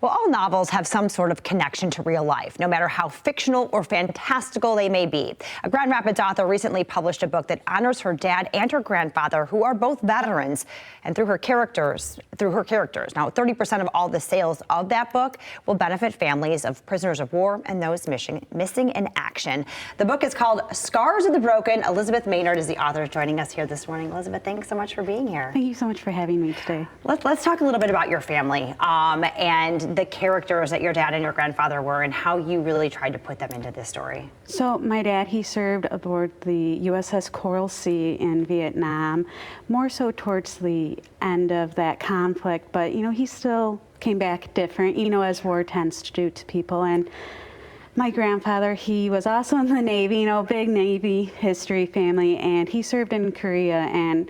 Well, all novels have some sort of connection to real life, no matter how fictional or fantastical they may be. A Grand Rapids author recently published a book that honors her dad and her grandfather, who are both veterans, and through her characters. Now, 30% of all the sales of that book will benefit families of prisoners of war and those missing in action. The book is called Scars of the Broken. Elizabeth Maynard is the author joining us here this morning. Elizabeth, thanks so much for being here. Thank you so much for having me today. Let's talk a little bit about your family and the characters that your dad and your grandfather were and how you really tried to put them into this story. So my dad, he served aboard the USS Coral Sea in Vietnam, more so towards the end of that conflict, but he still came back different, as war tends to do to people. And my grandfather, he was also in the Navy, big Navy history family, and he served in Korea, and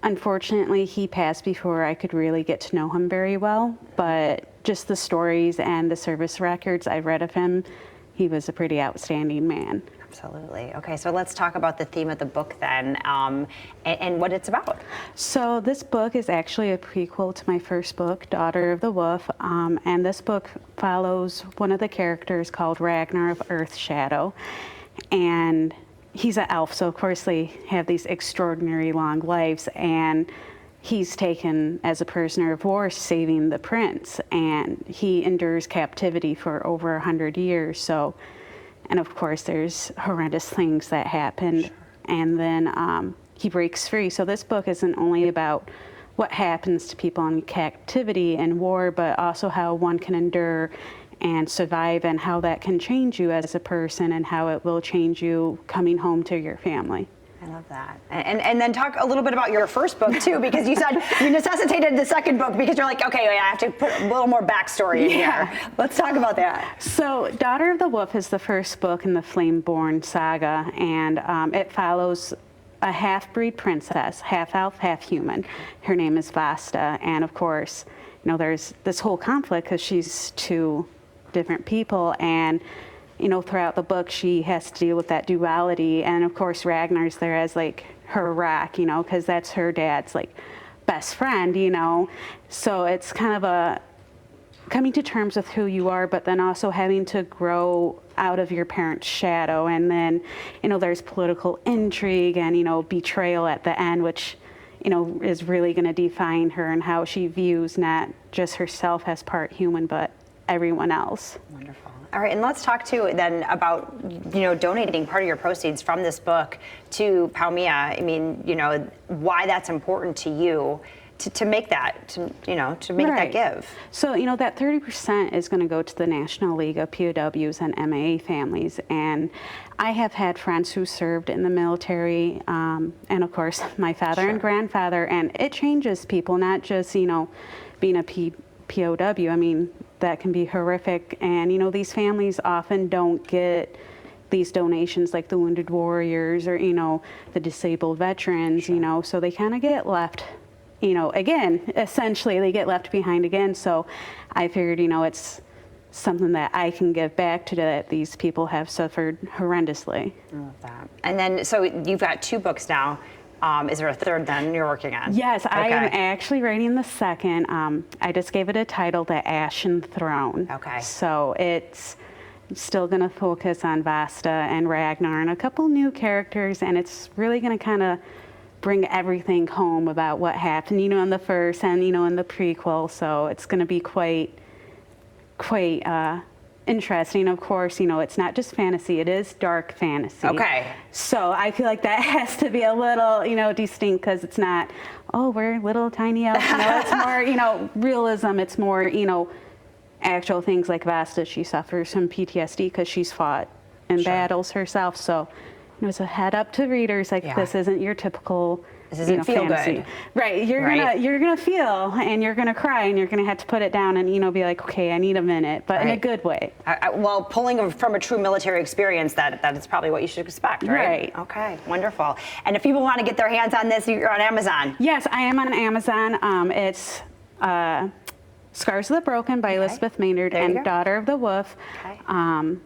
unfortunately, he passed before I could really get to know him very well, but just the stories and the service records I've read of him, he was a pretty outstanding man. Absolutely. Okay, so let's talk about the theme of the book then, and what it's about. So this book is actually a prequel to my first book, Daughter of the Wolf, and this book follows one of the characters called Ragnar of Earth Shadow, and he's an elf, so of course they have these extraordinary long lives, and he's taken as a prisoner of war saving the prince, and he endures captivity for over 100 years. So, and of course there's horrendous things that happened. Sure. And then he breaks free. So this book isn't only about what happens to people in captivity and war, but also how one can endure and survive, and how that can change you as a person, and how it will change you coming home to your family. I love that. And then talk a little bit about your first book too, because you said you necessitated the second book because you're like, okay, I have to put a little more backstory in here. Let's talk about that. So Daughter of the Wolf is the first book in the Flameborn saga, and it follows a half-breed princess, half elf, half human. Her name is Vasta, and of course, there's this whole conflict because she's two different people, and throughout the book she has to deal with that duality. And of course Ragnar's there as like her rock, because that's her dad's like best friend, so it's kind of a coming to terms with who you are, but then also having to grow out of your parents' shadow. And then there's political intrigue and betrayal at the end, which is really going to define her and how she views not just herself as part human, but everyone else. Wonderful. All right, and let's talk too then about donating part of your proceeds from this book to Paumia. I mean, why that's important to you to make that to make that give. So that 30% is going to go to the National League of POWs and MAA families, and I have had friends who served in the military, and of course my father and grandfather, and it changes people, not just being a POW. I mean, that can be horrific, and these families often don't get these donations like the wounded warriors or the disabled veterans. So they kind of get left, again, essentially they get left behind again. So I figured it's something that I can give back to that these people have suffered horrendously. I love that. And then so you've got two books now. Is there a third then you're working on? Yes, okay. I am actually writing the second. I just gave it a title, The Ashen Throne. Okay. So it's still going to focus on Vasta and Ragnar and a couple new characters, and it's really going to kind of bring everything home about what happened, in the first and, in the prequel. So it's going to be quite interesting. Of course, it's not just fantasy, it is dark fantasy. Okay. So I feel like that has to be a little, distinct, because it's not, we're little tiny elves. It's more, realism. It's more, actual things like Vasta. She suffers from PTSD because she's fought in battles herself. So, it's a head up to readers. Like, this isn't your typical, this isn't feel fantasy. Good. Right. You're gonna feel, and you're gonna cry, and you're gonna have to put it down and be like, okay, I need a minute, but in a good way. Well, pulling from a true military experience, that is probably what you should expect, right? Okay, wonderful. And if people want to get their hands on this, you're on Amazon. Yes, I am on Amazon. It's Scars of the Broken by Elizabeth Maynard and Daughter of the Wolf. Okay.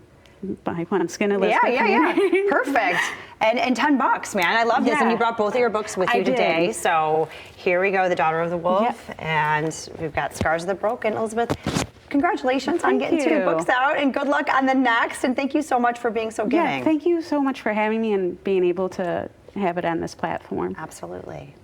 By Once Again, Elizabeth. Yeah. Perfect. And $10, man. I love this. And you brought both of your books with you today. So here we go, The Daughter of the Wolf. And we've got Scars of the Broken. Elizabeth, congratulations on Thank getting two you. books out, and good luck on the next. And thank you so much for being so giving. Yeah, thank you so much for having me and being able to have it on this platform. Absolutely.